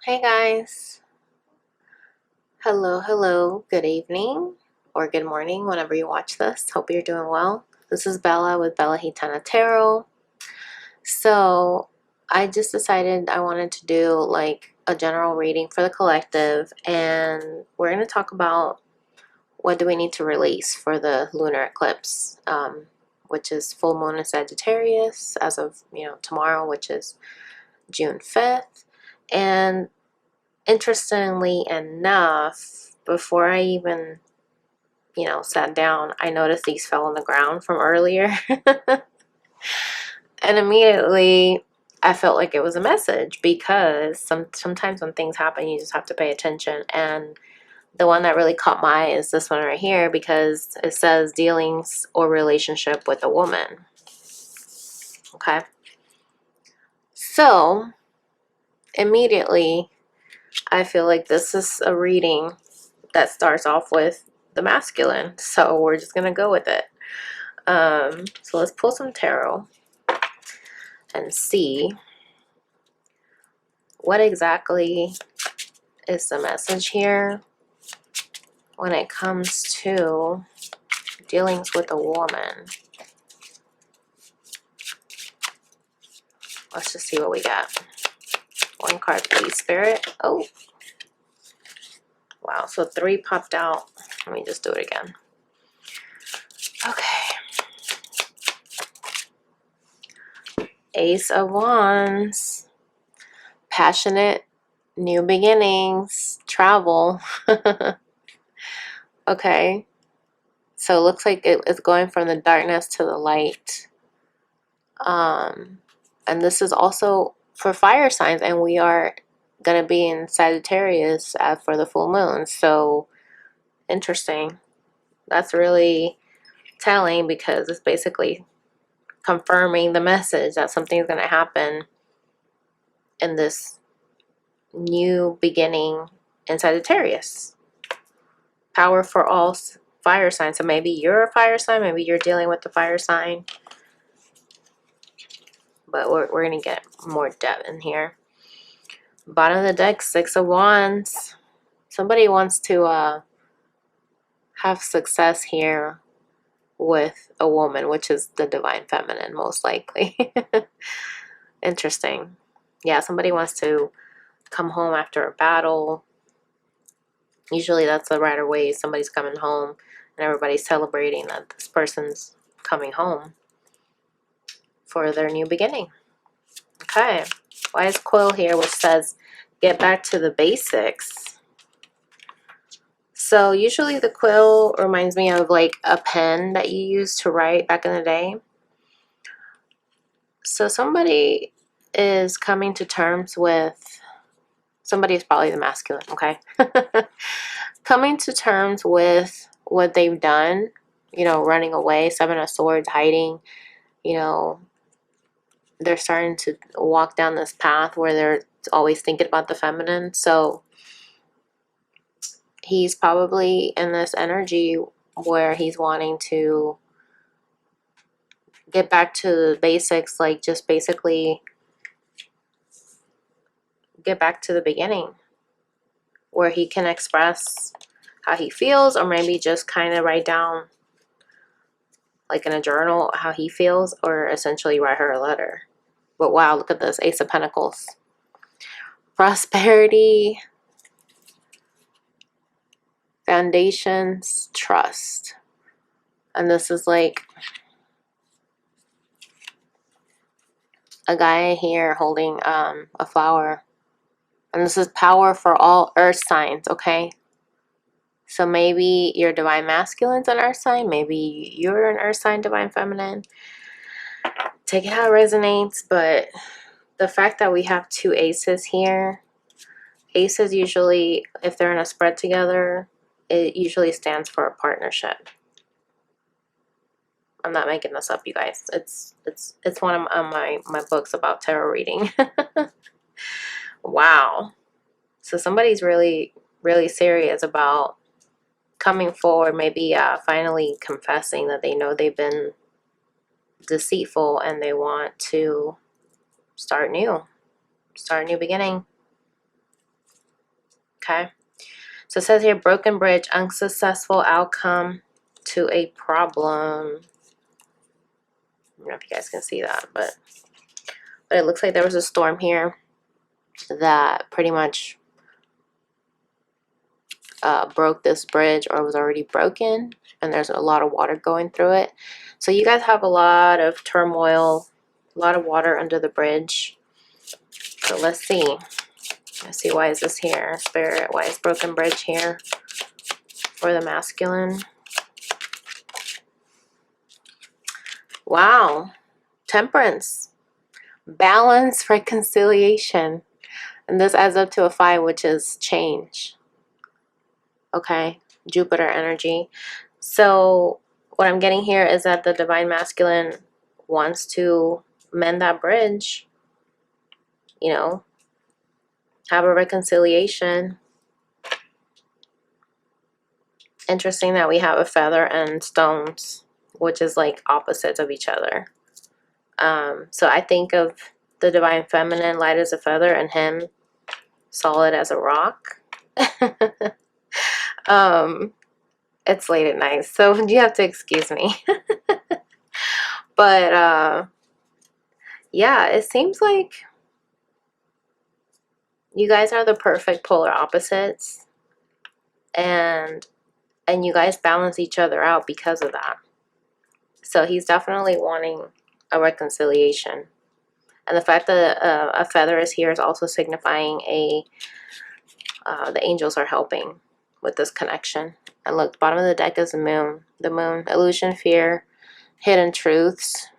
Hey guys. Hello. Good evening or good morning whenever you watch this. Hope you're doing well. This is Bella with Bella Hitana Tarot. So, I just decided I wanted to do like a general reading for the collective, and we're going to talk about what do we need to release for the lunar eclipse, which is full moon in Sagittarius as of, tomorrow, which is June 5th. And interestingly enough, before I even, sat down, I noticed these fell on the ground from earlier. And immediately I felt like it was a message because sometimes when things happen, you just have to pay attention. And the one that really caught my eye is this one right here because it says dealings or relationship with a woman. Okay. So immediately I feel like this is a reading that starts off with the masculine, so we're just gonna go with it. So let's pull some tarot and see what exactly is the message here when it comes to dealings with a woman. Let's just see what we got. One card, please, Spirit. Oh, wow, so 3 popped out. Let me just do it again. Okay. Ace of Wands. Passionate, new beginnings, travel. Okay. So it looks like it's going from the darkness to the light. And this is also for fire signs, and we are going to be in Sagittarius for the full moon. So interesting. That's really telling because it's basically confirming the message that something's going to happen in this new beginning in Sagittarius. Power for all fire signs. So maybe you're a fire sign, maybe you're dealing with the fire sign. But we're going to get more depth in here. Bottom of the deck, 6 of Wands. Somebody wants to have success here with a woman, which is the divine feminine, most likely. Interesting. Yeah, somebody wants to come home after a battle. Usually that's the right way. Somebody's coming home and everybody's celebrating that this person's coming home for their new beginning. Okay. Wise Quill here, which says, get back to the basics. So usually the quill reminds me of like a pen that you used to write back in the day. So somebody is coming to terms with, somebody is probably the masculine, okay? Coming to terms with what they've done, running away, 7 of Swords, hiding, they're starting to walk down this path where they're always thinking about the feminine. So he's probably in this energy where he's wanting to get back to the basics, like just basically get back to the beginning where he can express how he feels, or maybe just kind of write down like in a journal how he feels, or essentially write her a letter. But wow, look at this, Ace of Pentacles. Prosperity, foundations, trust. And this is like a guy here holding a flower. And this is power for all earth signs, okay? So maybe your divine masculine's an earth sign. Maybe you're an earth sign, divine feminine. Take it how it resonates. But the fact that we have 2 aces here, aces usually, if they're in a spread together, it usually stands for a partnership. I'm not making this up, you guys. It's one of my books about tarot reading. Wow. So somebody's really, really serious about coming forward, maybe finally confessing that they know they've been deceitful and they want to start new beginning. Okay. So it says here, broken bridge, unsuccessful outcome to a problem. I don't know if you guys can see that, but it looks like there was a storm here that pretty much broke this bridge, or was already broken, and there's a lot of water going through it. So you guys have a lot of turmoil, a lot of water under the bridge. So let's see. Let's see, why is this here? Spirit, why is broken bridge here for the masculine? Wow. Temperance. Balance, reconciliation. And this adds up to a 5, which is change. Okay. Jupiter energy. So what I'm getting here is that the divine masculine wants to mend that bridge. You know, have a reconciliation. Interesting that we have a feather and stones, which is like opposites of each other. So I think of the divine feminine, light as a feather, and him, solid as a rock. It's late at night, so you have to excuse me. But yeah, it seems like you guys are the perfect polar opposites, and you guys balance each other out because of that. So he's definitely wanting a reconciliation. And the fact that a feather is here is also signifying the angels are helping with this connection. And look, bottom of the deck is the moon. The moon, illusion, fear, hidden truths.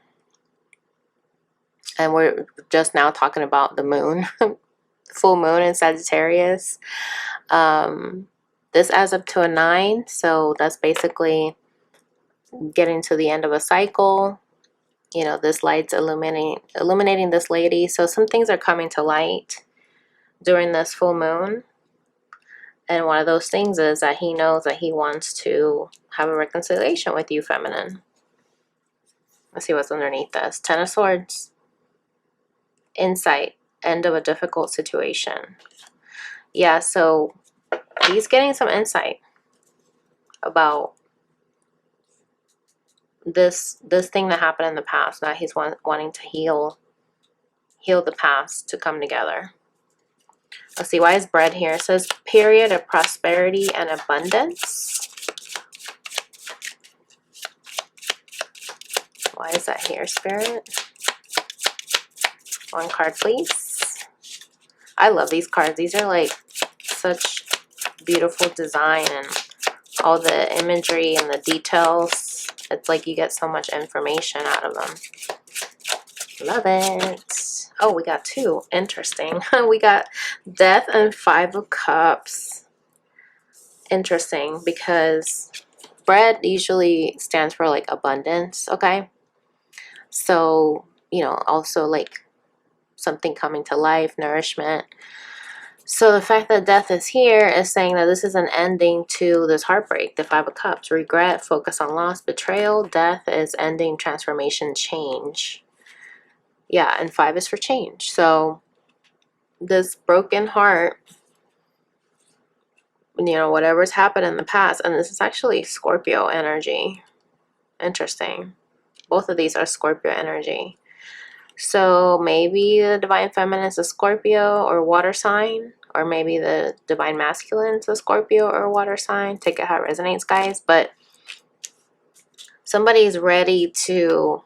And we're just now talking about the moon. Full moon in Sagittarius. This adds up to a 9. So that's basically getting to the end of a cycle. You know, this light's illuminating this lady. So some things are coming to light during this full moon. And one of those things is that he knows that he wants to have a reconciliation with you, feminine. Let's see what's underneath this. 10 of Swords. Insight. End of a difficult situation. Yeah, so he's getting some insight about this thing that happened in the past. Now he's wanting to heal the past to come together. Let's see, why is bread here? It says period of prosperity and abundance. Why is that here, Spirit? One card, please. I love these cards. These are like such beautiful design and all the imagery and the details. It's like you get so much information out of them. Love it. Oh, we got 2. Interesting. We got Death and 5 of Cups. Interesting, because bread usually stands for like abundance, okay? So, you know, also like something coming to life, nourishment. So the fact that death is here is saying that this is an ending to this heartbreak, the 5 of Cups. Regret, focus on loss, betrayal. Death is ending, transformation, change. Yeah, and 5 is for change. So this broken heart, you know, whatever's happened in the past, and this is actually Scorpio energy. Interesting. Both of these are Scorpio energy. So maybe the divine feminine is a Scorpio or water sign, or maybe the divine masculine is a Scorpio or water sign. Take it how it resonates, guys. But somebody's ready to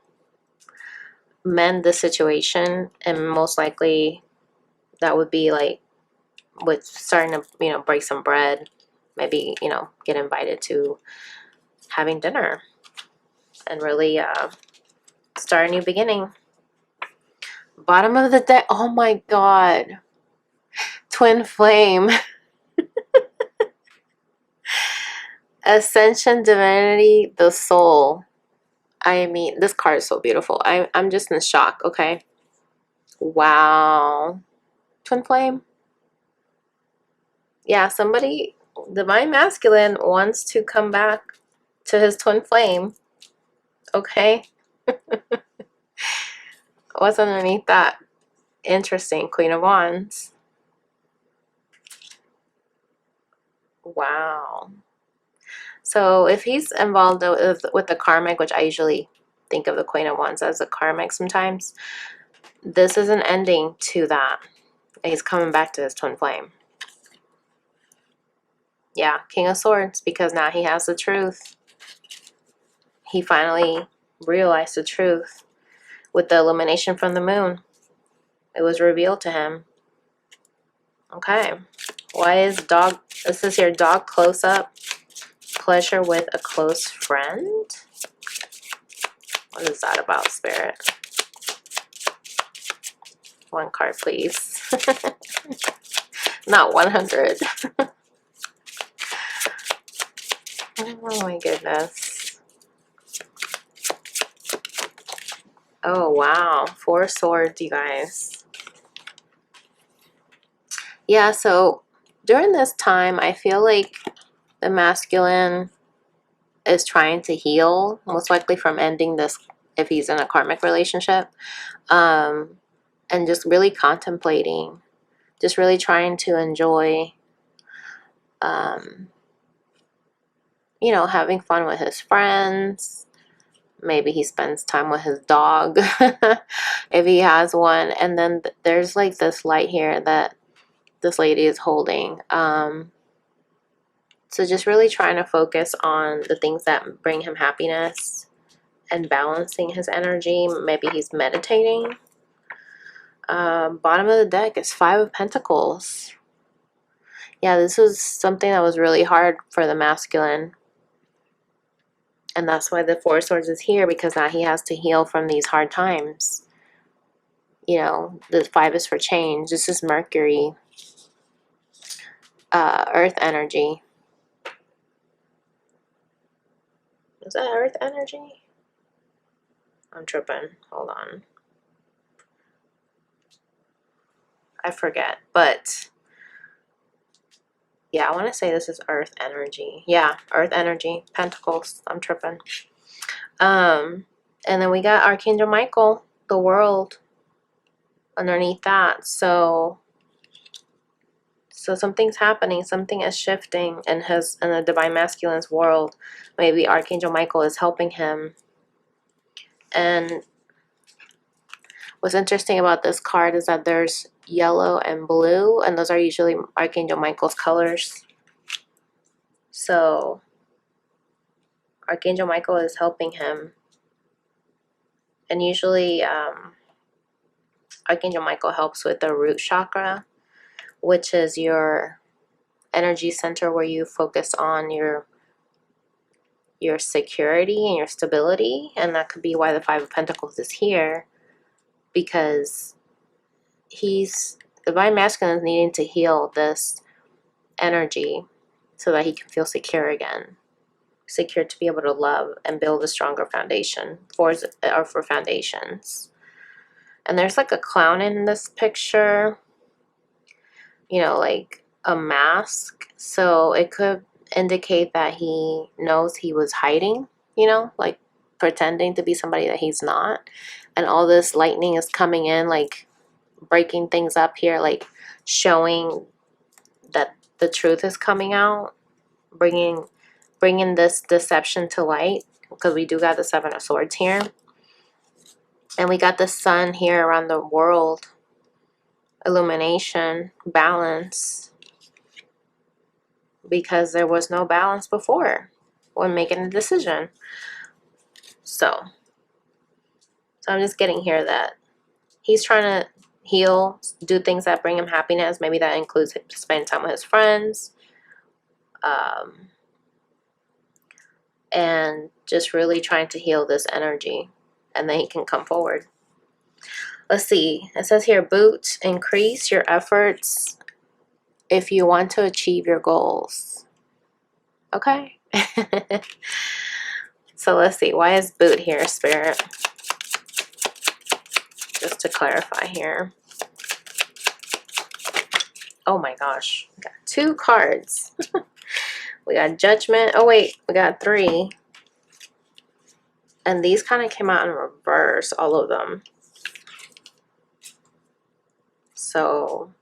mend the situation, and most likely that would be like with starting to, you know, break some bread, maybe, you know, get invited to having dinner and really start a new beginning. Bottom of the deck, oh my god, twin flame. Ascension, divinity, the soul. I mean, this card is so beautiful. I'm just in shock, okay? Wow. Twin flame. Yeah, somebody, divine masculine, wants to come back to his twin flame. Okay? What's underneath that? Interesting. Queen of Wands. Wow. So if he's involved with the karmic, which I usually think of the Queen of Wands as a karmic sometimes, this is an ending to that. He's coming back to his twin flame. Yeah, King of Swords, because now he has the truth. He finally realized the truth with the illumination from the moon. It was revealed to him. Okay. Why is dog, it says here, dog close up, pleasure with a close friend? What is that about, Spirit? One card, please. Not 100. Oh my goodness. Oh wow. 4 swords, you guys. Yeah, so during this time, I feel like the masculine is trying to heal, most likely from ending this if he's in a karmic relationship, and just really contemplating, just really trying to enjoy, you know, having fun with his friends. Maybe he spends time with his dog if he has one. And then there's like this light here that this lady is holding. So just really trying to focus on the things that bring him happiness and balancing his energy. Maybe he's meditating. Bottom of the deck is 5 of Pentacles. Yeah, this was something that was really hard for the masculine. And that's why the 4 swords is here, because now he has to heal from these hard times. You know, the 5 is for change. This is Mercury, Earth energy. Is that Earth energy? I'm tripping. Hold on. I forget. But yeah, I want to say this is Earth energy. Yeah, Earth energy. Pentacles. I'm tripping. And then we got Archangel Michael, the world, underneath that. So something's happening. Something is shifting in the Divine Masculine's world. Maybe Archangel Michael is helping him. And what's interesting about this card is that there's yellow and blue, and those are usually Archangel Michael's colors. So Archangel Michael is helping him. And usually Archangel Michael helps with the root chakra, which is your energy center where you focus on your security and your stability. And that could be why the 5 of Pentacles is here, because the Divine Masculine is needing to heal this energy so that he can feel secure again. Secure to be able to love and build a stronger foundation for foundations. And there's like a clown in this picture, you know, like a mask. So it could indicate that he knows he was hiding, you know, like pretending to be somebody that he's not. And all this lightning is coming in, like breaking things up here, like showing that the truth is coming out, bringing this deception to light, because we do got the 7 of Swords here. And we got the sun here around the world. Illumination, balance, because there was no balance before when making a decision. So I'm just getting here that he's trying to heal, do things that bring him happiness. Maybe that includes spending time with his friends, and just really trying to heal this energy, and then he can come forward. Let's see. It says here, boot, increase your efforts if you want to achieve your goals. Okay. So let's see. Why is boot here, Spirit? Just to clarify here. Oh my gosh. We got 2 cards. We got Judgment. Oh wait, we got 3. And these kind of came out in reverse, all of them. So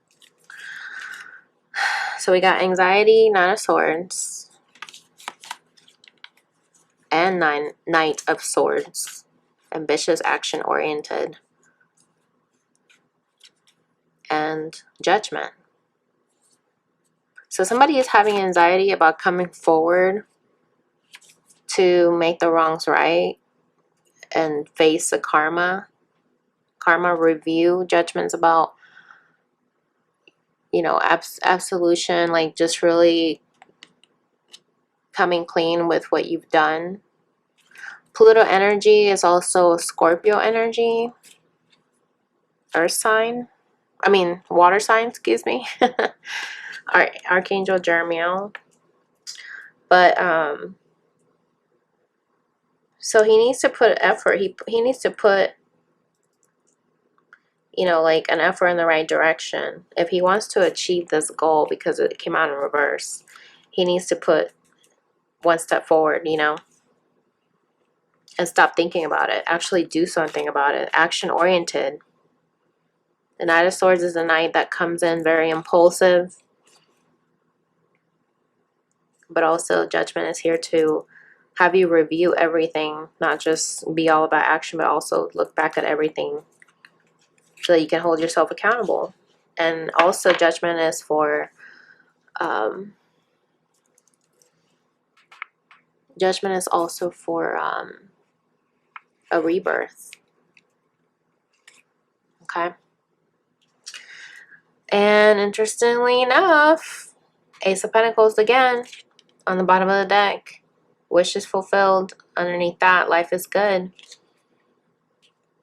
So we got anxiety, Nine of Swords, and Knight of Swords. Ambitious, action-oriented, and Judgment. So somebody is having anxiety about coming forward to make the wrongs right and face the karma review. Judgments about, you know, absolution, like just really coming clean with what you've done. Pluto energy is also Scorpio energy, earth sign, I mean water sign, excuse me. Archangel Jeremiel. But so he needs to put effort. He needs to put, you know, like an effort in the right direction. If he wants to achieve this goal, because it came out in reverse, he needs to put one step forward, you know, and stop thinking about it. Actually do something about it. Action oriented. The Knight of Swords is a knight that comes in very impulsive, but also Judgment is here to have you review everything, not just be all about action, but also look back at everything so that you can hold yourself accountable. And also Judgment is for Judgment is also for a rebirth. Okay. And interestingly enough, Ace of Pentacles again on the bottom of the deck. Wishes fulfilled. Underneath that, life is good.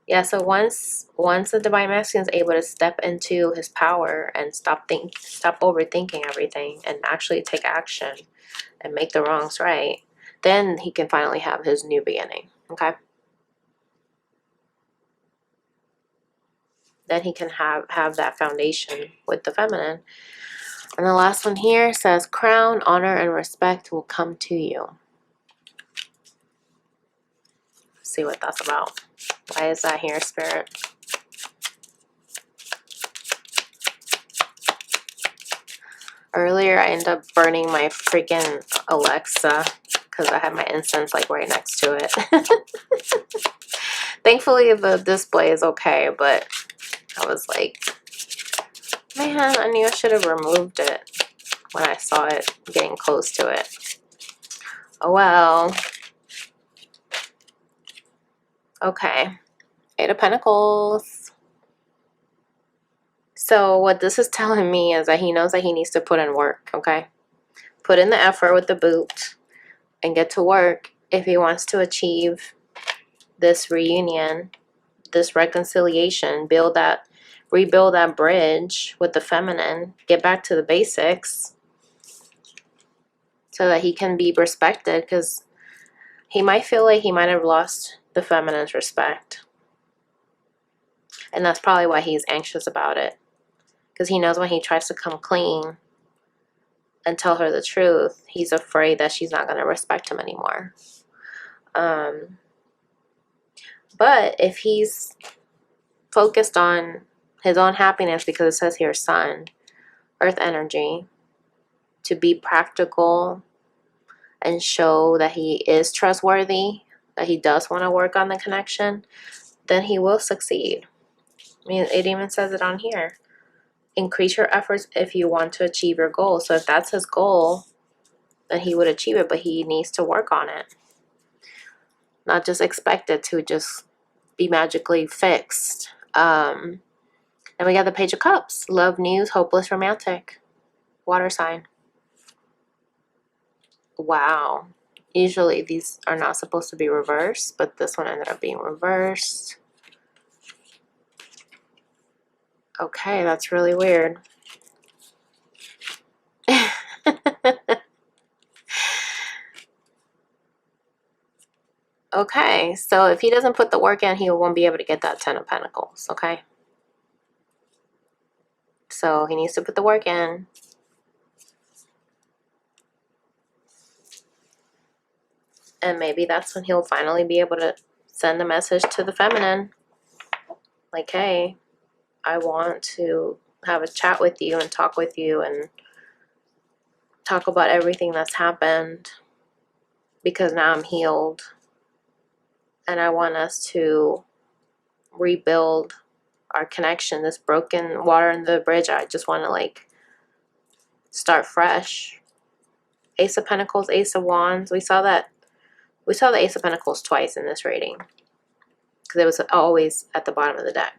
Yeah, so once the Divine Masculine is able to step into his power and stop overthinking everything and actually take action and make the wrongs right, then he can finally have his new beginning. Okay. Then he can have that foundation with the feminine. And the last one here says, crown, honor, and respect will come to you. Let's see what that's about. Why is that here, Spirit? Earlier, I ended up burning my freaking Alexa because I had my incense like right next to it. Thankfully, the display is okay, but I was like, man, I knew I should have removed it when I saw it getting close to it. Oh well. Okay. Eight of Pentacles. So what this is telling me is that he knows that he needs to put in work, okay? Put in the effort with the boot and get to work if he wants to achieve this reunion, this reconciliation, rebuild that bridge with the feminine, get back to the basics so that he can be respected, because he might feel like he might have lost the feminine's respect. And that's probably why he's anxious about it. Because he knows when he tries to come clean and tell her the truth, he's afraid that she's not going to respect him anymore. But if he's focused on his own happiness, because it says here sun, earth energy, to be practical and show that he is trustworthy, that he does want to work on the connection, then he will succeed. I mean, it even says it on here. Increase your efforts if you want to achieve your goal. So if that's his goal, then he would achieve it, but he needs to work on it. Not just expect it to just be magically fixed. And we got the Page of Cups. Love, news, hopeless, romantic. Water sign. Wow. Usually these are not supposed to be reversed, but this one ended up being reversed. Okay, that's really weird. Okay, so if he doesn't put the work in, he won't be able to get that Ten of Pentacles, okay? So he needs to put the work in. And maybe that's when he'll finally be able to send a message to the feminine. Like, hey, I want to have a chat with you and talk with you and talk about everything that's happened, because now I'm healed and I want us to rebuild our connection. This broken water in the bridge, I just want to like start fresh. Ace of Pentacles, Ace of Wands. We saw the Ace of Pentacles twice in this reading because it was always at the bottom of the deck.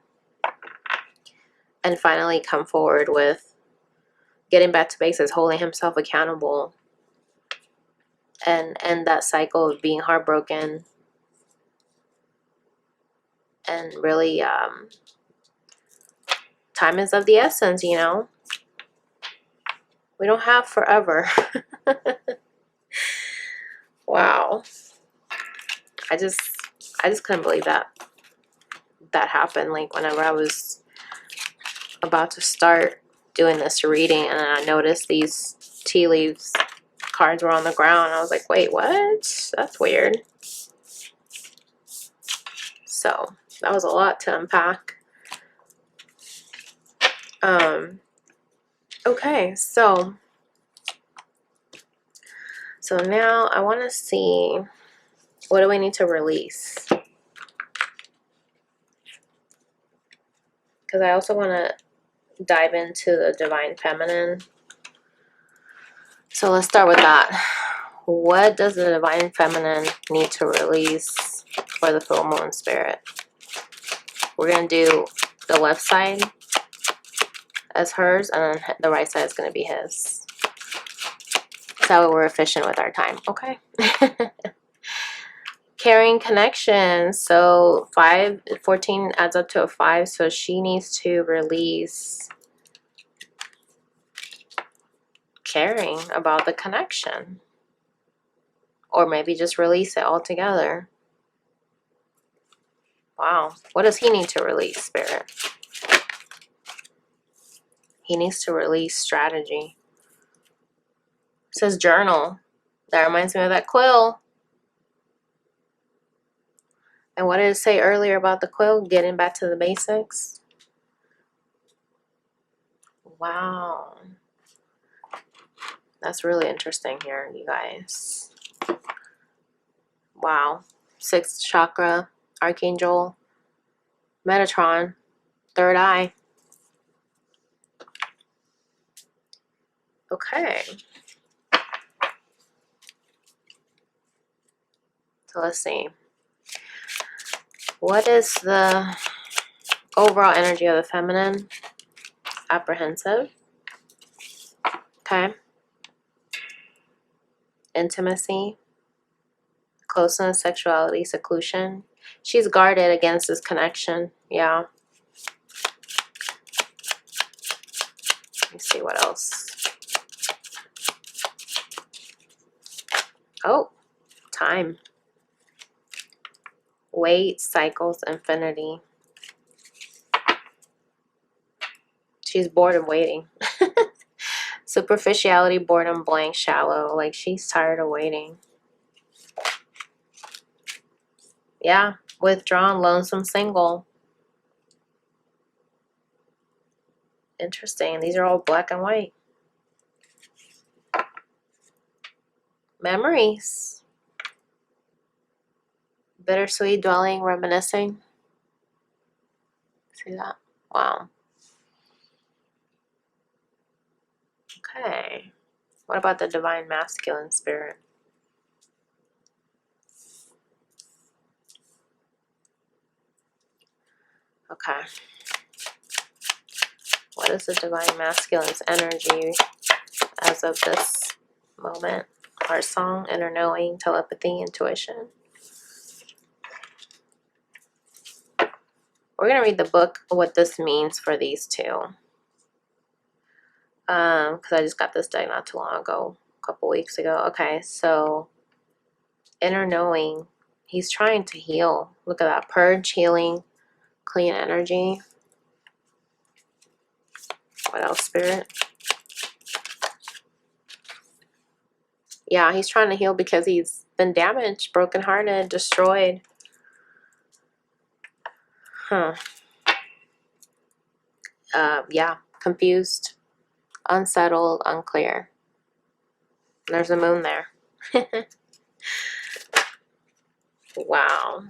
And finally come forward with getting back to basics, holding himself accountable, and end that cycle of being heartbroken. And really, time is of the essence, you know. We don't have forever. Wow. I just couldn't believe that happened. Like whenever I was about to start doing this reading, and then I noticed these tea leaves cards were on the ground. I was like, wait, what? That's weird. So that was a lot to unpack. Okay, so now I want to see, what do we need to release? Because I also want to dive into the divine feminine. So let's start with that. What does the divine feminine need to release for the full moon spirit? We're going to do the left side as hers, and then the right side is going to be his. So we're efficient with our time. Okay. Carrying connection. So 14 adds up to a 5. So she needs to release caring about the connection. Or maybe just release it altogether. Wow. What does he need to release, Spirit? He needs to release strategy. It says journal. That reminds me of that quill. And what did it say earlier about the quill? Getting back to the basics. Wow. That's really interesting here, you guys. Wow. 6th chakra, Archangel, Metatron, third eye. Okay. So let's see. What is the overall energy of the feminine? Apprehensive. Okay. Intimacy. Closeness, sexuality, seclusion. She's guarded against this connection. Yeah. Let me see what else. Oh, time. Wait, cycles, infinity. She's bored of waiting. Superficiality, boredom, blank, shallow. Like she's tired of waiting. Yeah. Withdrawn, lonesome, single. Interesting. These are all black and white. Memories. Bittersweet, dwelling, reminiscing. See that? Wow. Okay. What about the divine masculine spirit? Okay. What is the divine masculine's energy as of this moment? Heart song, inner knowing, telepathy, intuition. We're going to read the book, what this means for these two. Because I just got this deck not too long ago, a couple weeks ago. Okay, so inner knowing. He's trying to heal. Look at that. Purge, healing, clean energy. What else, Spirit? Yeah, he's trying to heal because he's been damaged, brokenhearted, destroyed. Huh. Yeah, confused, unsettled, unclear. There's a moon there. Wow.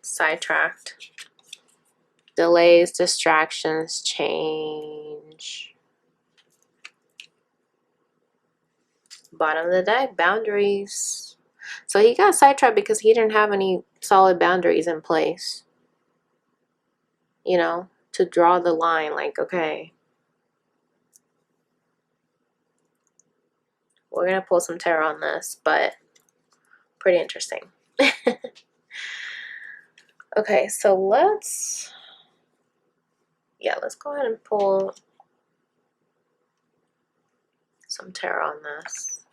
Sidetracked. Delays, distractions, change. Bottom of the deck, boundaries. So he got sidetracked because he didn't have any solid boundaries in place. You know, to draw the line, like, okay, we're going to pull some tarot on this, but pretty interesting. Okay, so let's go ahead and pull some tarot on this.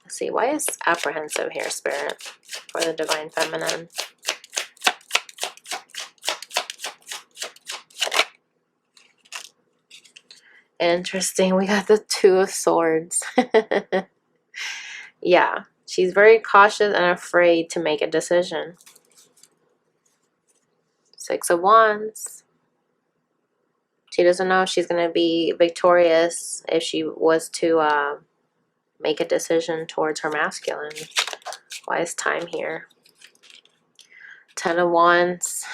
Let's see, why is apprehensive here, Spirit, for the Divine Feminine? Interesting, we got the Two of Swords. Yeah, she's very cautious and afraid to make a decision. Six of Wands. She doesn't know if she's going to be victorious if she was to make a decision towards her masculine. Why is time here? Ten of Wands.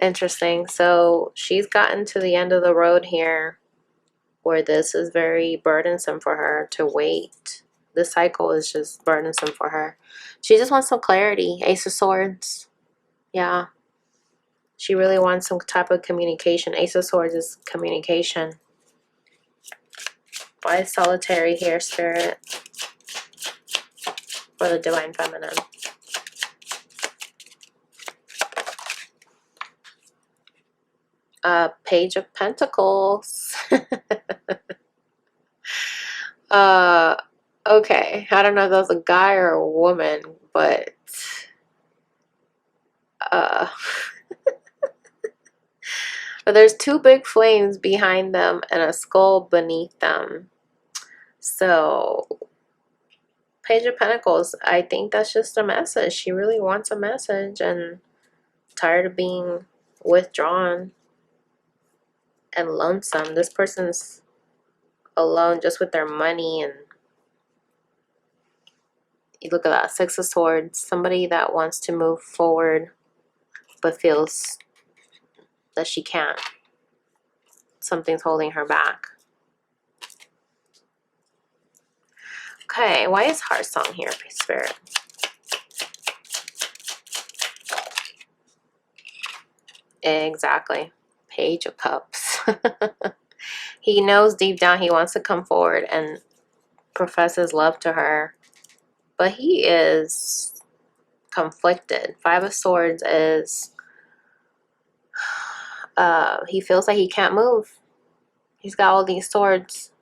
Interesting. So she's gotten to the end of the road here where this is very burdensome for her to wait. This cycle is just burdensome for her. She just wants some clarity. Ace of Swords. Yeah. She really wants some type of communication. Ace of Swords is communication. Why is solitary here, Spirit, for the Divine Feminine? Page of Pentacles. Okay. I don't know if that was a guy or a woman, but but there's two big flames behind them and a skull beneath them. So, Page of Pentacles, I think that's just a message. She really wants a message and tired of being withdrawn and lonesome. This person's alone just with their money, and you look at that, Six of Swords. Somebody that wants to move forward but feels that she can't. Something's holding her back. Okay, why is Heart Song here, Spirit? Exactly. Page of Cups. He knows deep down he wants to come forward and profess his love to her, but he is conflicted. Five of Swords is he feels like he can't move. He's got all these swords,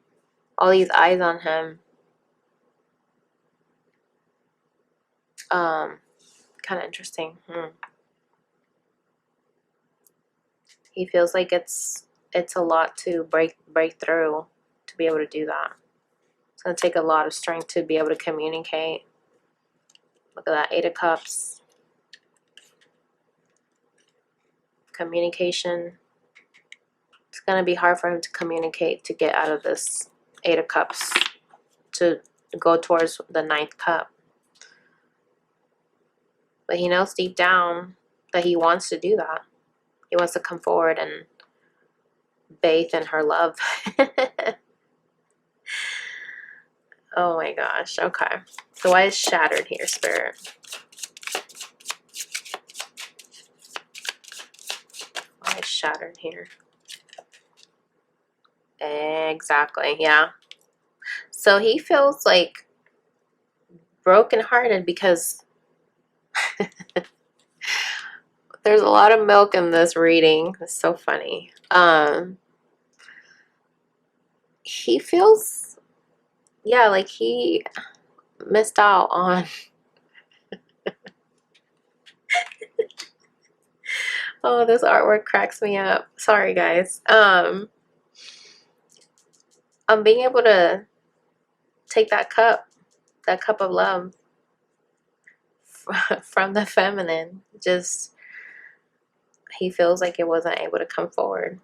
all these eyes on him. Kind of interesting. He feels like it's a lot to break through to be able to do that. It's going to take a lot of strength to be able to communicate. Look at that, Eight of Cups. Communication. It's going to be hard for him to communicate to get out of this Eight of Cups to go towards the Ninth Cup. But he knows deep down that he wants to do that. He wants to come forward and bathe in her love. Oh my gosh. Okay. So why is Shattered here, Spirit? Why is Shattered here? Exactly. Yeah. So he feels like brokenhearted because there's a lot of milk in this reading. It's so funny. He feels, yeah, like he missed out on oh, this artwork cracks me up. Sorry guys. I'm being able to take that cup of love from the feminine. Just he feels like it wasn't able to come forward.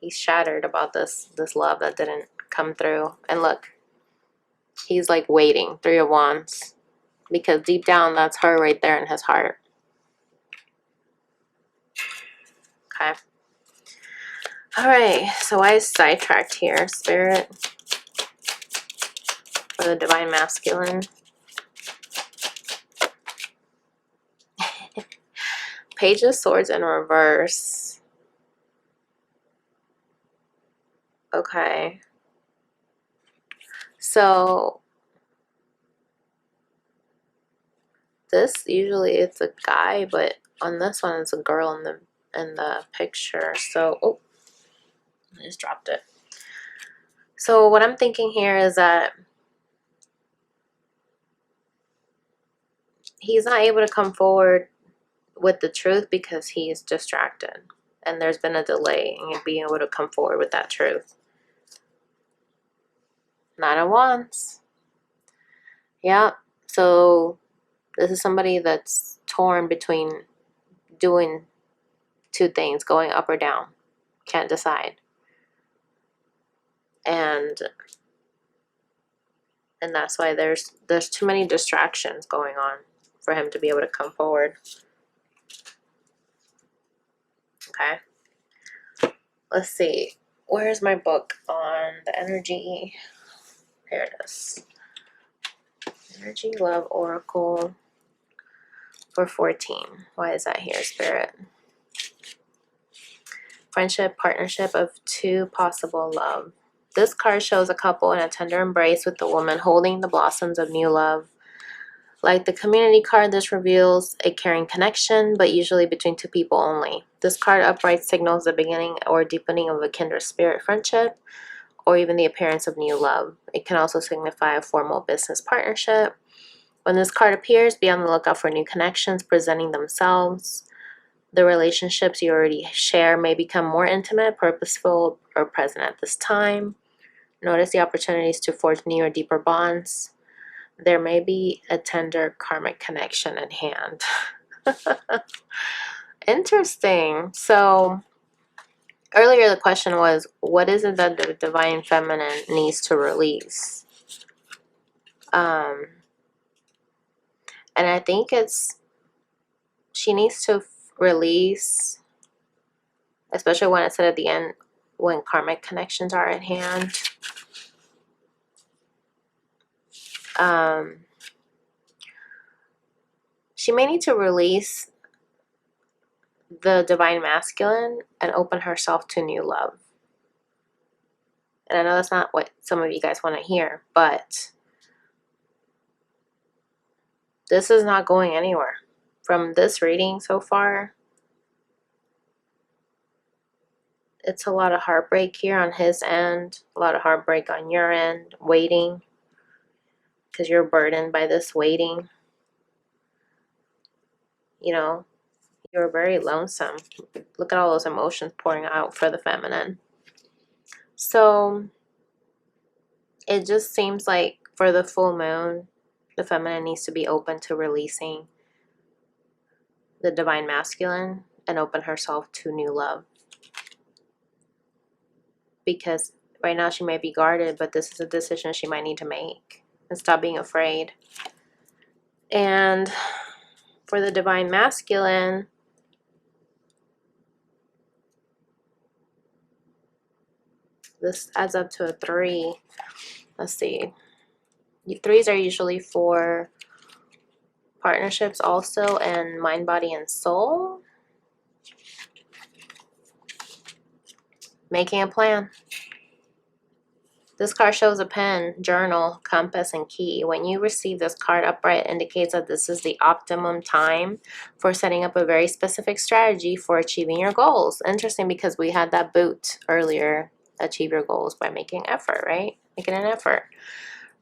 He's shattered about this love that didn't come through. And look, he's like waiting. 3 of Wands. Because deep down, that's her right there in his heart. Okay. Alright, so I sidetracked here, Spirit. For the Divine Masculine. Page of Swords in reverse. Okay. So this usually it's a guy, but on this one it's a girl in the picture. So oh, I just dropped it. So what I'm thinking here is that he's not able to come forward with the truth because he's distracted. And there's been a delay in being able to come forward with that truth. 9 of Wands. Yeah. So this is somebody that's torn between doing 2 things, going up or down. Can't decide. And that's why there's too many distractions going on for him to be able to come forward. Okay. Let's see. Where's my book on the energy? Here it is. Energy Love Oracle for 14. Why is that here, Spirit? Friendship, partnership of 2 possible love. This card shows a couple in a tender embrace with the woman holding the blossoms of new love. Like the community card, this reveals a caring connection, but usually between 2 people only. This card upright signals the beginning or deepening of a kindred spirit friendship, or even the appearance of new love. It can also signify a formal business partnership. When this card appears, be on the lookout for new connections presenting themselves. The relationships you already share may become more intimate, purposeful, or present at this time. Notice the opportunities to forge new or deeper bonds. There may be a tender karmic connection in hand. Interesting. So earlier the question was, what is it that the divine feminine needs to release? And I think she needs to release, especially when it said at the end, when karmic connections are at hand. She may need to release the divine masculine and open herself to new love. And I know that's not what some of you guys want to hear, but this is not going anywhere. From this reading so far, it's a lot of heartbreak here on his end, a lot of heartbreak on your end, waiting, because you're burdened by this waiting. You know, you're very lonesome. Look at all those emotions pouring out for the feminine. So it just seems like for the full moon, the feminine needs to be open to releasing the divine masculine and open herself to new love. Because right now she might be guarded, but this is a decision she might need to make. And stop being afraid. And for the divine masculine, this adds up to a 3. Let's see. 3s are usually for partnerships also, and mind, body, and soul. Making a plan. This card shows a pen, journal, compass, and key. When you receive this card upright, it indicates that this is the optimum time for setting up a very specific strategy for achieving your goals. Interesting, because we had that boot earlier. Achieve your goals by making effort, right? Making an effort.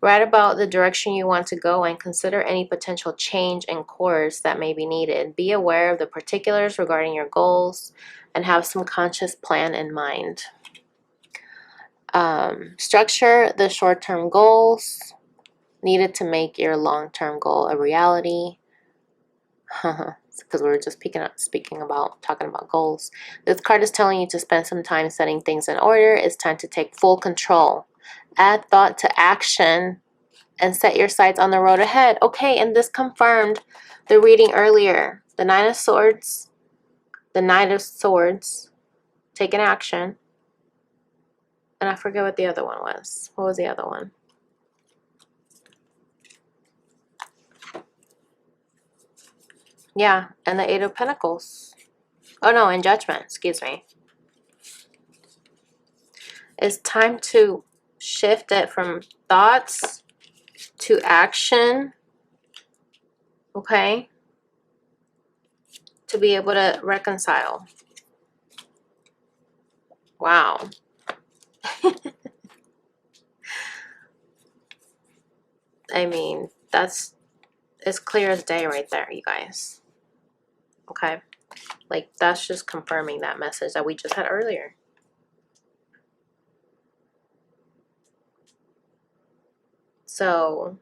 Write about the direction you want to go and consider any potential change in course that may be needed. Be aware of the particulars regarding your goals and have some conscious plan in mind. Structure the short-term goals needed to make your long-term goal a reality. because we were just talking about goals. This card is telling you to spend some time setting things in order. It's time to take full control. Add thought to action and set your sights on the road ahead. Okay, and this confirmed the reading earlier. The Nine of Swords, the Knight of Swords, taking action. And I forget what the other one was. What was the other one? Yeah, and the Eight of Pentacles. Oh no, and Judgment, excuse me. It's time to shift it from thoughts to action. Okay? To be able to reconcile. Wow. I mean, that's as clear as day right there, you guys. Okay? Like, that's just confirming that message that we just had earlier. So,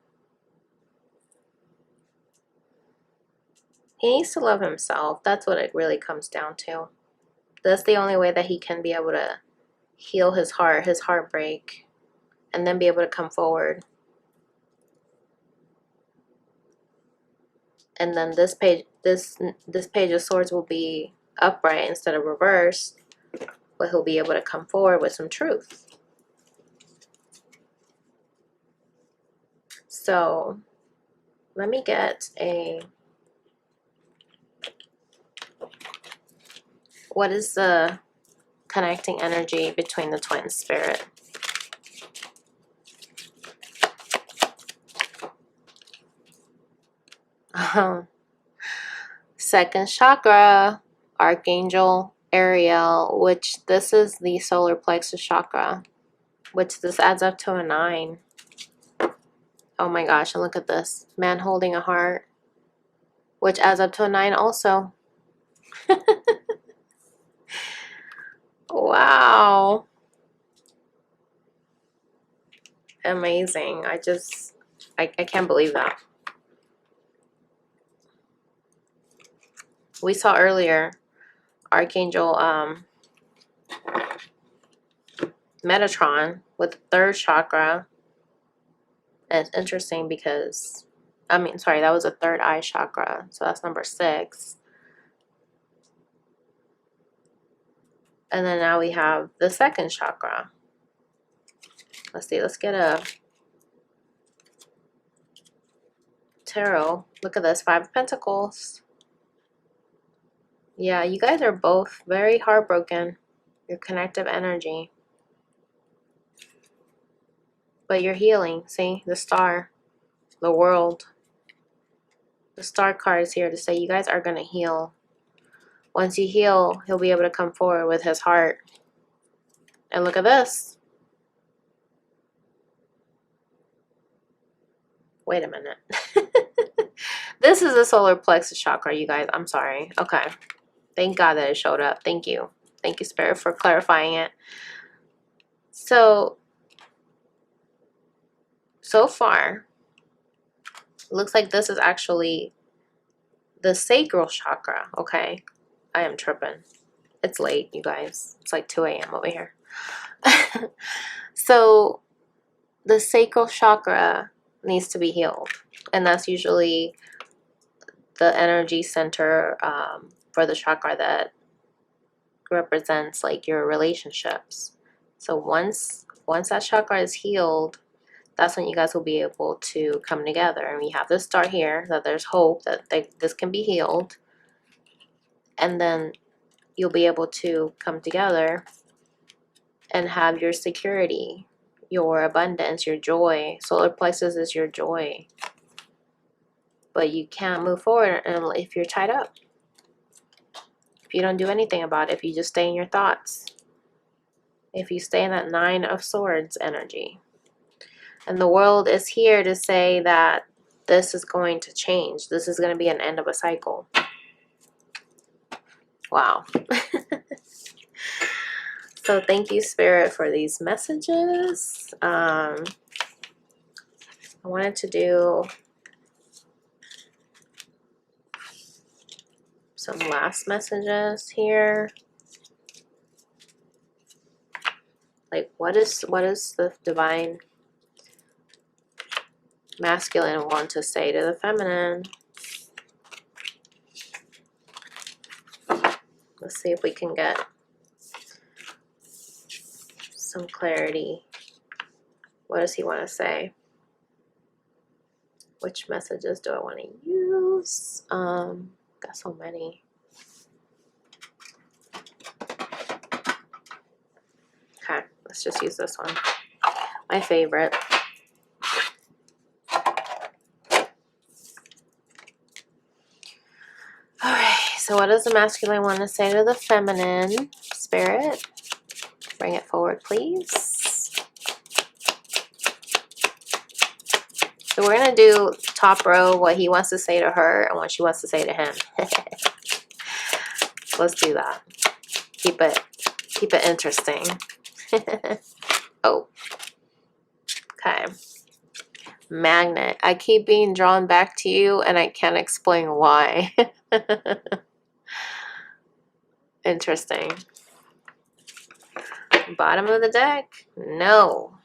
he needs to love himself. That's what it really comes down to. That's the only way that he can be able to heal his heart, his heartbreak, and then be able to come forward. And then this page, this Page of Swords will be upright instead of reversed, but he'll be able to come forward with some truth. So let me get a, what is the connecting energy between the twin spirit? Second chakra, Archangel Ariel, which this is the solar plexus chakra, which this adds up to a 9. Oh my gosh, and look at this. Man holding a heart, which adds up to a 9 also. Wow. Amazing. I can't believe that. We saw earlier Archangel Metatron with the 3rd chakra. And it's interesting because, that was a 3rd eye chakra. So that's number 6. And then now we have the 2nd chakra. Let's see, let's get a tarot. Look at this, 5 of Pentacles. Yeah, you guys are both very heartbroken. Your connective energy. But you're healing. See, the star, the world. The star card is here to say you guys are going to heal. Once you heal, he'll be able to come forward with his heart. And look at this. Wait a minute. This is the solar plexus chakra, you guys. I'm sorry. Okay. Thank God that it showed up. Thank you. Thank you, Spirit, for clarifying it. So far, looks like this is actually the sacral chakra. Okay. I am tripping. It's late, you guys. It's like 2 a.m. over here. So the sacral chakra needs to be healed. And that's usually the energy center for the chakra that represents like your relationships. So once that chakra is healed, that's when you guys will be able to come together. And we have this star here that there's hope that this can be healed. And then you'll be able to come together and have your security, your abundance, your joy. Solar plexus is your joy. But you can't move forward if you're tied up. If you don't do anything about it, if you just stay in your thoughts. If you stay in that 9 of Swords energy. And the world is here to say that this is going to change. This is going to be an end of a cycle. Wow. So thank you, Spirit, for these messages. I wanted to do some last messages here. Like, what is the divine masculine want to say to the feminine? Let's see if we can get some clarity. What does he want to say? Which messages do I want to use? Got so many. Okay, let's just use this one. My favorite. Alright, so what does the masculine want to say to the feminine? Spirit, bring it forward, please. So we're going to do top row, what he wants to say to her and what she wants to say to him. Let's do that. Keep it interesting. Oh. Okay. Magnet. I keep being drawn back to you and I can't explain why. Interesting. Bottom of the deck. No.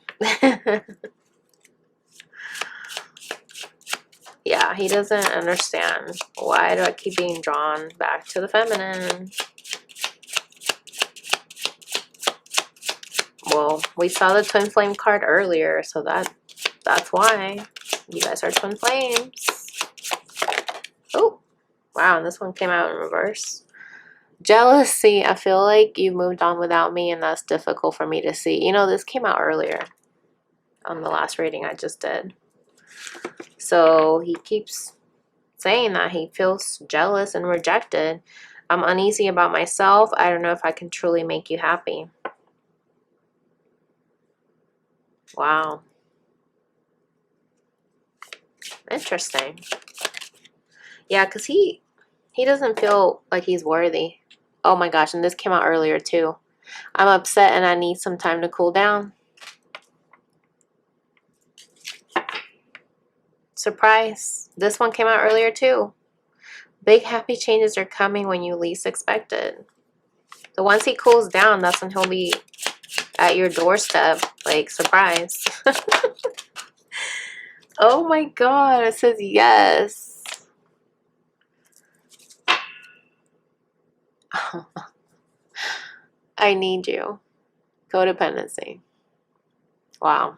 Yeah, he doesn't understand. Why do I keep being drawn back to the feminine? Well, we saw the twin flame card earlier, so that's why. You guys are twin flames. Oh, wow, and this one came out in reverse. Jealousy. I feel like you moved on without me, and that's difficult for me to see. You know, this came out earlier on the last reading I just did. So he keeps saying that he feels jealous and rejected. I'm uneasy about myself. I don't know if I can truly make you happy. Wow. Interesting. Yeah, because he doesn't feel like he's worthy. Oh my gosh, and this came out earlier too. I'm upset and I need some time to cool down. Surprise. This one came out earlier too. Big happy changes are coming when you least expect it. So once he cools down, that's when he'll be at your doorstep. Like, surprise. Oh my god, it says yes. I need you. Codependency. Wow.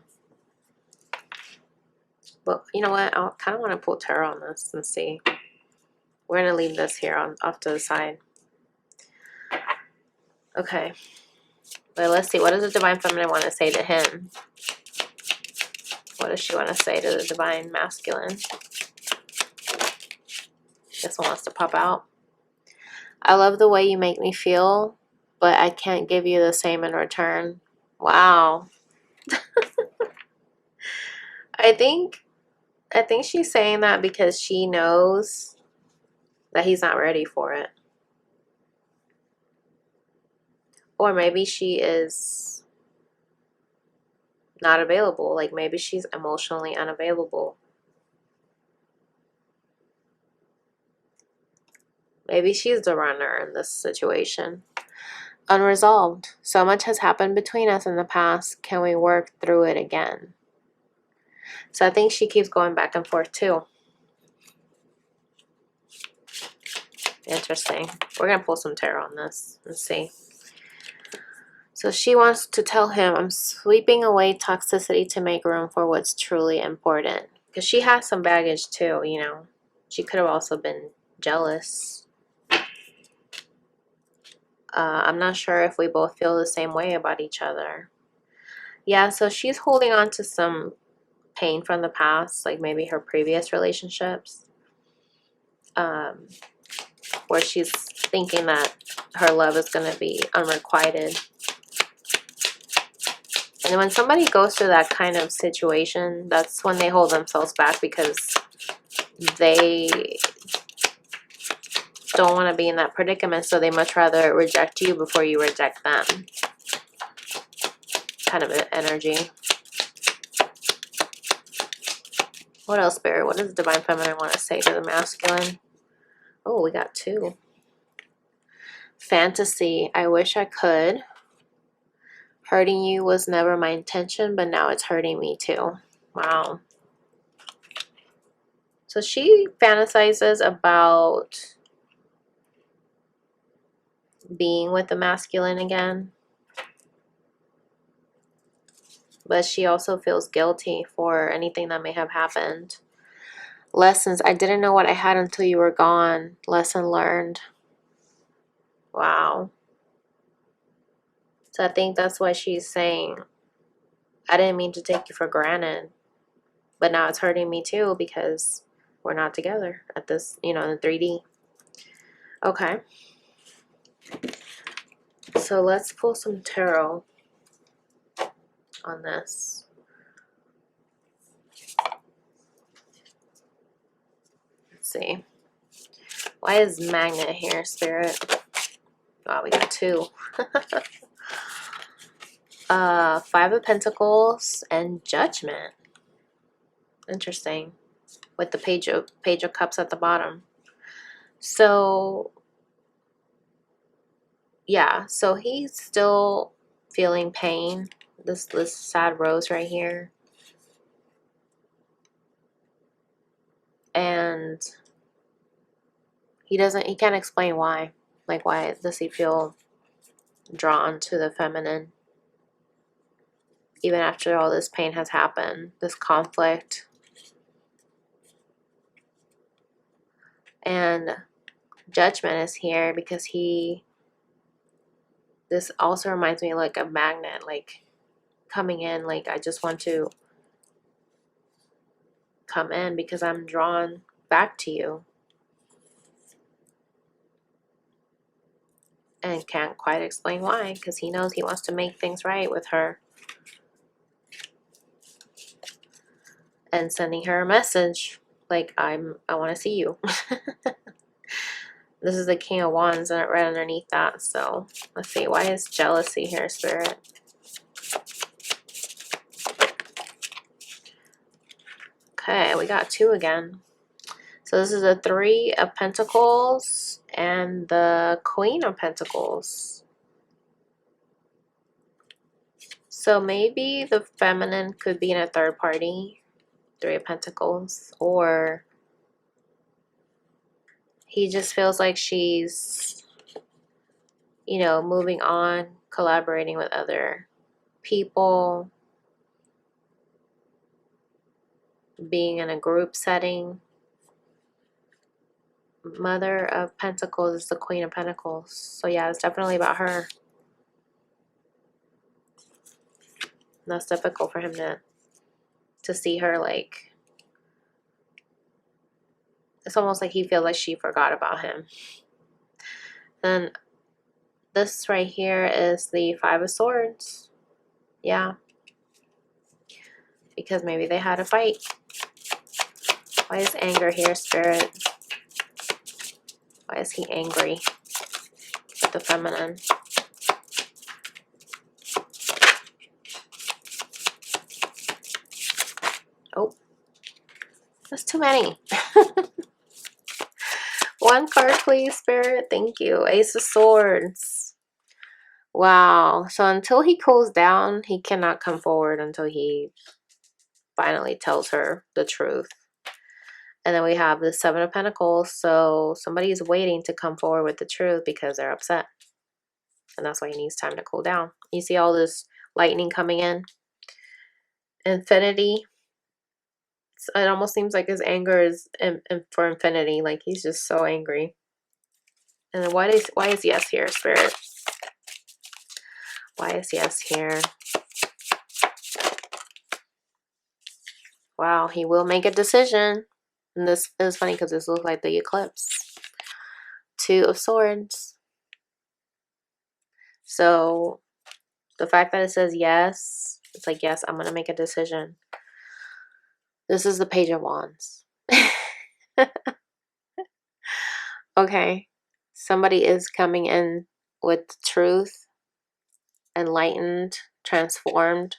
But you know what? I kind of want to pull tarot on this and see. We're going to leave this here off to the side. Okay. But let's see. What does the Divine Feminine want to say to him? What does she want to say to the Divine Masculine? This one wants to pop out. I love the way you make me feel, but I can't give you the same in return. Wow. I think she's saying that because she knows that he's not ready for it. Or maybe she is not available. Like maybe she's emotionally unavailable. Maybe she's the runner in this situation. Unresolved. So much has happened between us in the past. Can we work through it again? So I think she keeps going back and forth too. Interesting. We're going to pull some tarot on this and see. So she wants to tell him, I'm sweeping away toxicity to make room for what's truly important. Because she has some baggage too, you know. She could have also been jealous. I'm not sure if we both feel the same way about each other. Yeah, so she's holding on to some pain from the past, like maybe her previous relationships. Where she's thinking that her love is going to be unrequited. And when somebody goes through that kind of situation, that's when they hold themselves back because they don't want to be in that predicament, so they much rather reject you before you reject them. Kind of an energy. What else, Spirit? What does the Divine Feminine want to say to the masculine? Oh, we got two. fantasy. I wish I could. Hurting you was never my intention, but now it's hurting me too. Wow. So she fantasizes about being with the masculine again. But she also feels guilty for anything that may have happened. Lessons. I didn't know what I had until you were gone. Lesson learned. Wow. So I think that's what she's saying. I didn't mean to take you for granted. But now it's hurting me too because we're not together at this, in the 3D. Okay. So let's pull some tarot on this. Let's see. Why is Magnet here, Spirit? Wow, we got 2. 5 of Pentacles and Judgment. Interesting. With the Page of Cups at the bottom. So, yeah. So he's still feeling pain. This sad rose right here. And he can't explain why. Like, why does he feel drawn to the feminine? Even after all this pain has happened, this conflict. And Judgment is here because this also reminds me like a magnet, like coming in, like I just want to come in because I'm drawn back to you. And can't quite explain why, because he knows he wants to make things right with her. And sending her a message like I want to see you. This is the King of Wands and right underneath that. So let's see, why is jealousy here, Spirit? Okay, we got 2 again. So this is the 3 of Pentacles and the Queen of Pentacles. So maybe the feminine could be in a third party, 3 of Pentacles, or he just feels like she's, moving on, collaborating with other people, being in a group setting. Mother of Pentacles is the Queen of Pentacles. So yeah, it's definitely about her. And that's difficult for him to see her, like, it's almost like he feels like she forgot about him. Then this right here is the 5 of Swords. Yeah. Because maybe they had a fight. Why is anger here, Spirit? Why is he angry with the feminine? Oh, that's too many. 1 card, please, Spirit. Thank you. Ace of Swords. Wow. So until he cools down, he cannot come forward until he finally tells her the truth. And then we have the 7 of Pentacles. So somebody is waiting to come forward with the truth because they're upset. And that's why he needs time to cool down. You see all this lightning coming in? Infinity. It almost seems like his anger is for infinity. Like he's just so angry. And then why is yes here, Spirit? Why is yes here? Wow, he will make a decision. And this is funny because this looks like the eclipse. 2 of Swords. So the fact that it says yes, it's like, yes, I'm going to make a decision. This is the Page of Wands. Okay. Somebody is coming in with truth, enlightened, transformed.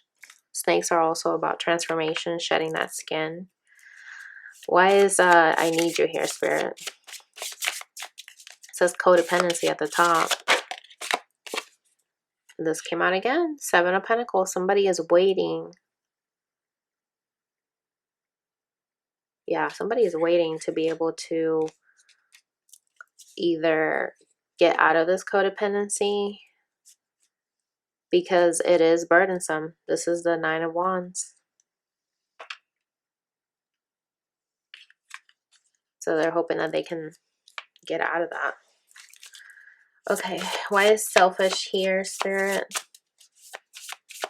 Snakes are also about transformation, shedding that skin. Why is I need you here, Spirit? It says codependency at the top. This came out again. Seven of Pentacles. Somebody is waiting. Yeah, somebody is waiting to be able to either get out of this codependency because it is burdensome. This is the Nine of Wands. So they're hoping that they can get out of that. Okay, why is selfish here, Spirit?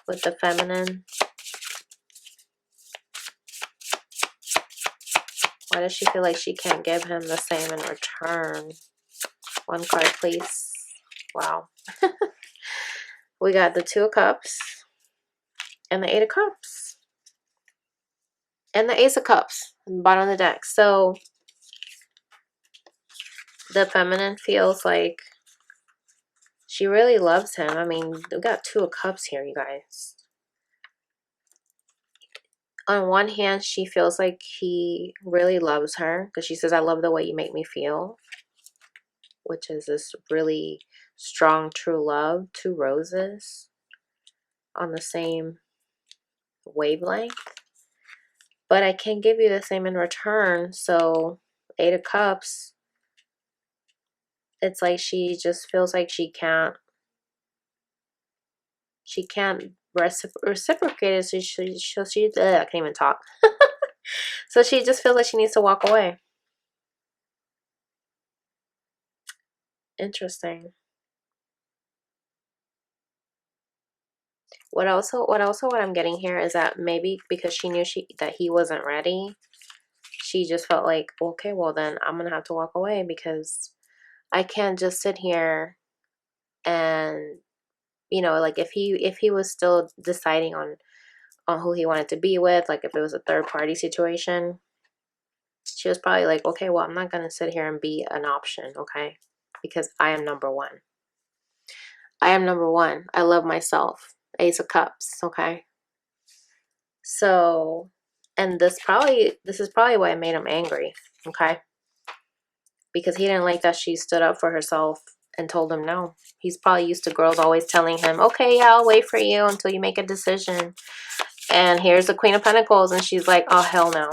With the feminine. Why does she feel like she can't give him the same in return? One card, please. Wow. We got the Two of Cups and the Eight of Cups and the Ace of Cups on the bottom of the deck. So the feminine feels like she really loves him. I mean, we got Two of Cups here, you guys. On one hand, she feels like he really loves her because she says, I love the way you make me feel, which is this really strong, true love. Two roses on the same wavelength. But I can't give you the same in return. So, Eight of Cups, it's like she just feels like she can't reciprocate it. So she I can't even talk. So she just feels like she needs to walk away. Interesting. What I'm getting here is that maybe because she knew that he wasn't ready, she just felt like, okay, well then I'm gonna have to walk away because I can't just sit here and, you know, like if he was still deciding on who he wanted to be with, like if it was a third party situation, she was probably like, okay, well, I'm not gonna sit here and be an option, okay? Because I am number one. I am number one. I love myself. Ace of Cups, okay? So, and this is probably why it made him angry, okay? Because he didn't like that she stood up for herself and told him no. He's probably used to girls always telling him, okay, yeah, I'll wait for you until you make a decision. And here's the Queen of Pentacles, and she's like, oh, hell no.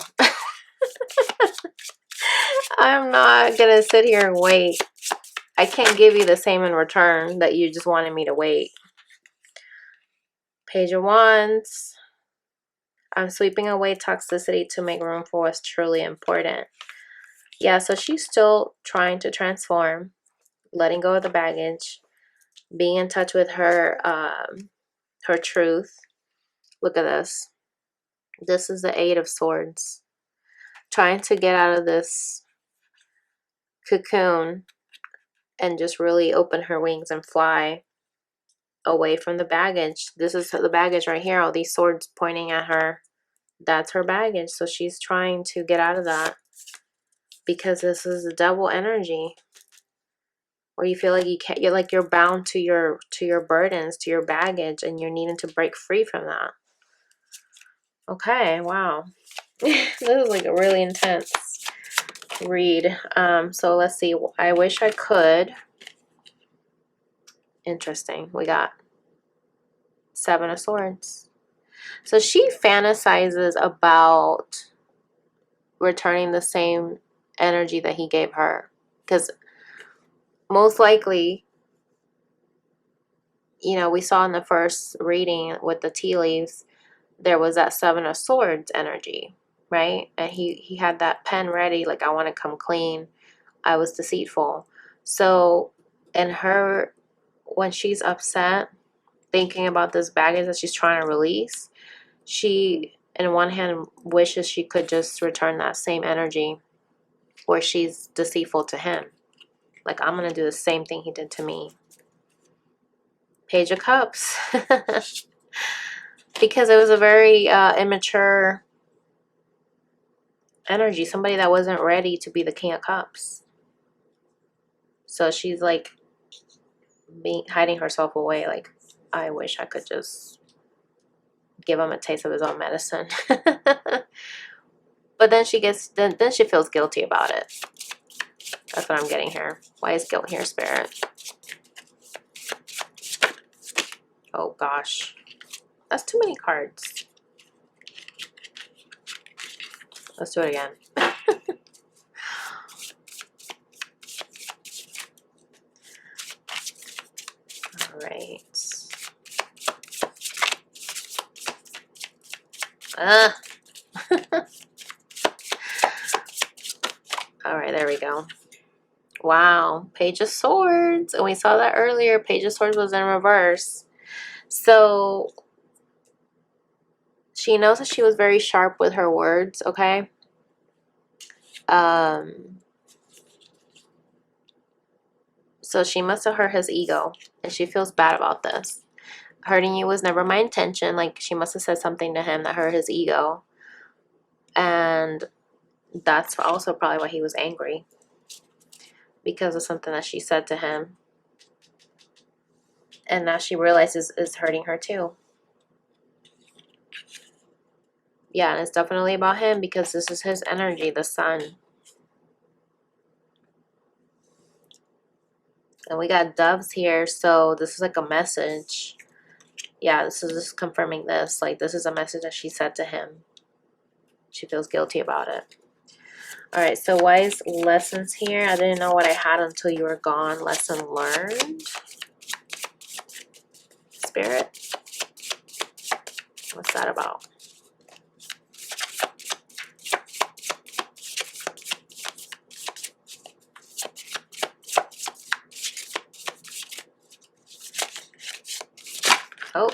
I'm not gonna sit here and wait. I can't give you the same in return that you just wanted me to wait. Page of Wands. I'm sweeping away toxicity to make room for what's truly important. Yeah, so she's still trying to transform, letting go of the baggage, being in touch with her her truth. Look at this. This is the Eight of Swords. Trying to get out of this cocoon and just really open her wings and fly away from the baggage. This is the baggage right here. All these swords pointing at her. That's her baggage. So she's trying to get out of that because this is a double energy where you feel like you can't. You're bound to your burdens, to your baggage, and you're needing to break free from that. Okay, wow. This is like a really intense read. So let's see. I wish I could. Interesting. We got Seven of Swords. So she fantasizes about returning the same energy that he gave her. Because most likely, you know, we saw in the first reading with the tea leaves, there was that Seven of Swords energy, right? And he had that pen ready, like, I want to come clean. I was deceitful. So, in her, when she's upset, thinking about this baggage that she's trying to release, she, in one hand, wishes she could just return that same energy where she's deceitful to him. Like, I'm going to do the same thing he did to me. Page of Cups. Because it was a very immature energy. Somebody that wasn't ready to be the King of Cups. So she's like hiding herself away. Like, I wish I could just give him a taste of his own medicine. But then she gets, then she feels guilty about it. That's what I'm getting here. Why is guilt here, Spirit? Oh gosh. That's too many cards. Let's do it again. All right. All right, there we go. Wow, Page of Swords. And we saw that earlier. Page of Swords was in reverse. So she knows that she was very sharp with her words, okay? So she must have hurt his ego, and she feels bad about this. Hurting you was never my intention. Like, she must have said something to him that hurt his ego. And that's also probably why he was angry. Because of something that she said to him. And now she realizes it's hurting her too. Yeah, and it's definitely about him because this is his energy, the sun. And we got doves here, so this is like a message. Yeah, this is just confirming this. Like, this is a message that she said to him. She feels guilty about it. Alright, so wise lessons here. I didn't know what I had until you were gone. Lesson learned. Spirit. What's that about? Oh.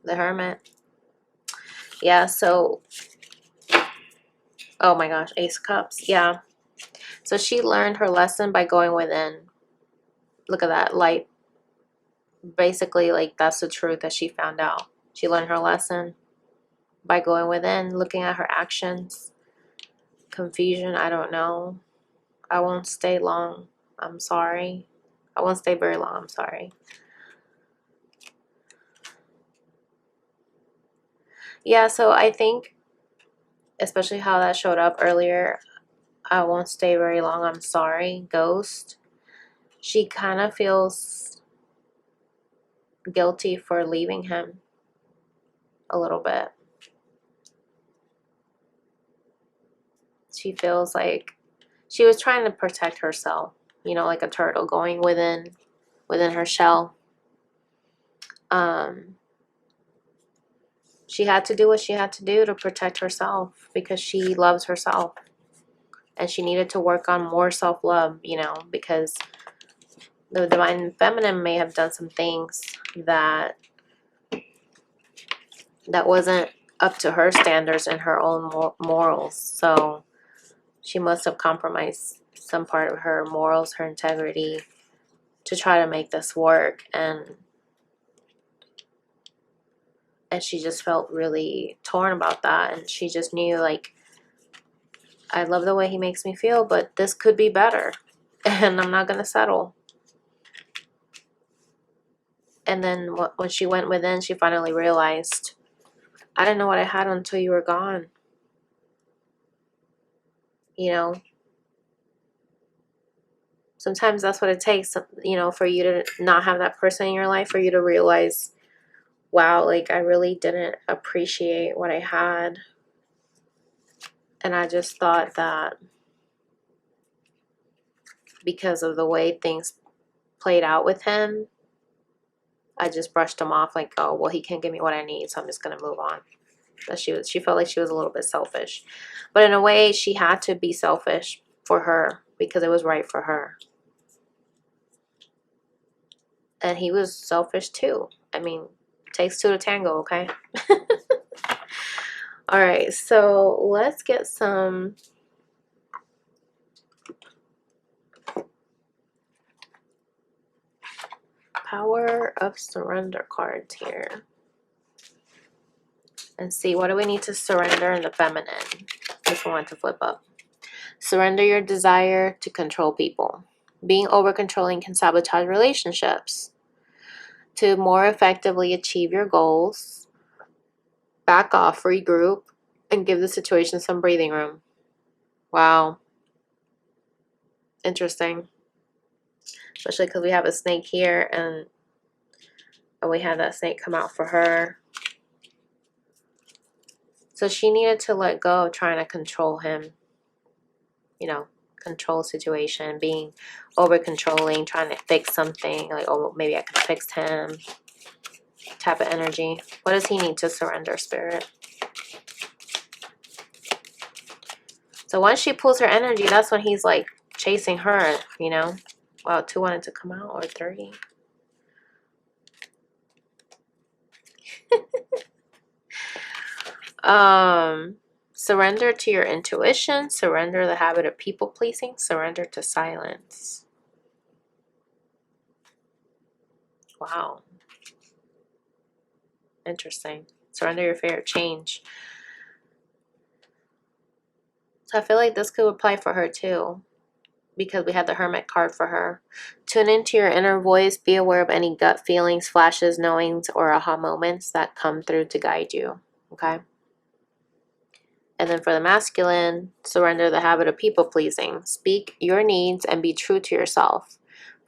The Hermit. Yeah, so... Oh my gosh, Ace of Cups. Yeah. So she learned her lesson by going within. Look at that light. Basically, like, that's the truth that she found out. She learned her lesson by going within, looking at her actions. Confusion, I don't know. I won't stay long. I'm sorry. I won't stay very long. I'm sorry. Yeah, so I think, especially how that showed up earlier, I won't stay very long. I'm sorry. Ghost. She kind of feels guilty for leaving him a little bit. She feels like she was trying to protect herself, you know, like a turtle going within her shell. She had to do what she had to do to protect herself because she loves herself. And she needed to work on more self-love, you know, because the divine feminine may have done some things that wasn't up to her standards and her own morals. So she must have compromised some part of her morals, her integrity, to try to make this work. And she just felt really torn about that. And she just knew, like, I love the way he makes me feel, but this could be better. And I'm not going to settle. And then when she went within, she finally realized, I didn't know what I had until you were gone. You know, sometimes that's what it takes, you know, for you to not have that person in your life, for you to realize, wow, like, I really didn't appreciate what I had. And I just thought that because of the way things played out with him, I just brushed him off like, oh, well, he can't give me what I need, so I'm just going to move on. That she felt like she was a little bit selfish. But in a way, she had to be selfish for her because it was right for her. And he was selfish too. I mean, takes two to tango, okay? All right, so let's get some Power of Surrender cards here. And see, what do we need to surrender in the feminine? This one went to flip up. Surrender your desire to control people. Being over-controlling can sabotage relationships. To more effectively achieve your goals, back off, regroup, and give the situation some breathing room. Wow. Interesting. especially because we have a snake here, and we had that snake come out for her. So she needed to let go of trying to control him, you know, control situation, being over controlling, trying to fix something, like, oh, maybe I can fix him type of energy. What does he need to surrender, Spirit? So once she pulls her energy, that's when he's like chasing her, you know. Wow, 2 wanted to come out, or 3. Surrender to your intuition, surrender the habit of people pleasing, surrender to silence. Wow. Interesting. Surrender your fear of change. So I feel like this could apply for her too, because we had the Hermit card for her. Tune into your inner voice. Be aware of any gut feelings, flashes, knowings, or aha moments that come through to guide you. Okay? And then for the masculine, surrender the habit of people pleasing. Speak your needs and be true to yourself.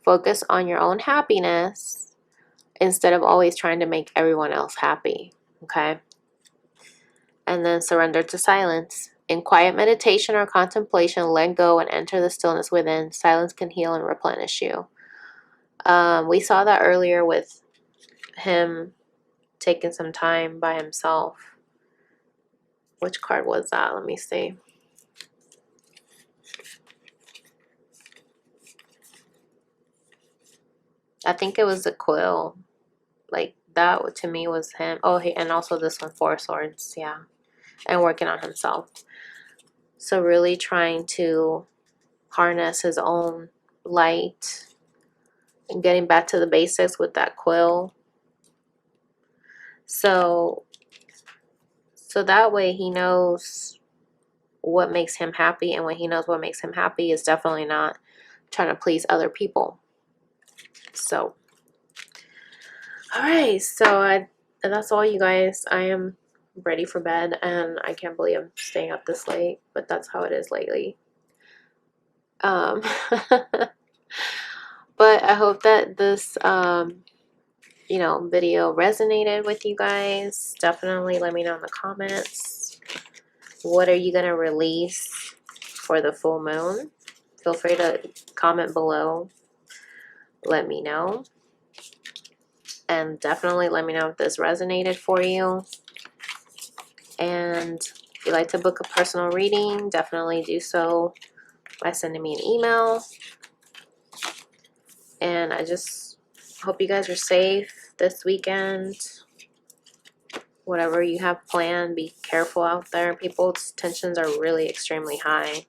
Focus on your own happiness instead of always trying to make everyone else happy. Okay? And then surrender to silence. In quiet meditation or contemplation, let go and enter the stillness within. Silence can heal and replenish you. We saw that earlier with him taking some time by himself. Which card was that? Let me see. I think it was the quill. Like, that to me was him. Oh, and also this one, 4 swords. Yeah. And working on himself. So really trying to harness his own light and getting back to the basics with that quill. So that way he knows what makes him happy, and when he knows what makes him happy, is definitely not trying to please other people. So, all right, so that's all, you guys. I am ready for bed, and I can't believe I'm staying up this late, but that's how it is lately. But I hope that this video resonated with you guys. Definitely let me know in the comments, what are you going to release for the full moon? Feel free to comment below. Let me know. And definitely let me know if this resonated for you. And if you'd like to book a personal reading, definitely do so by sending me an email. And I just hope you guys are safe this weekend. Whatever you have planned, be careful out there. People's tensions are really extremely high.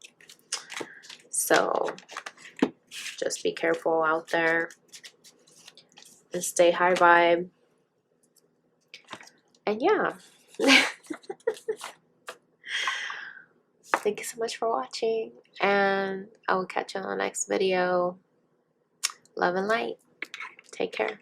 So just be careful out there. And stay high vibe. And yeah. Thank you so much for watching. And I will catch you on the next video. Love and light. Take care.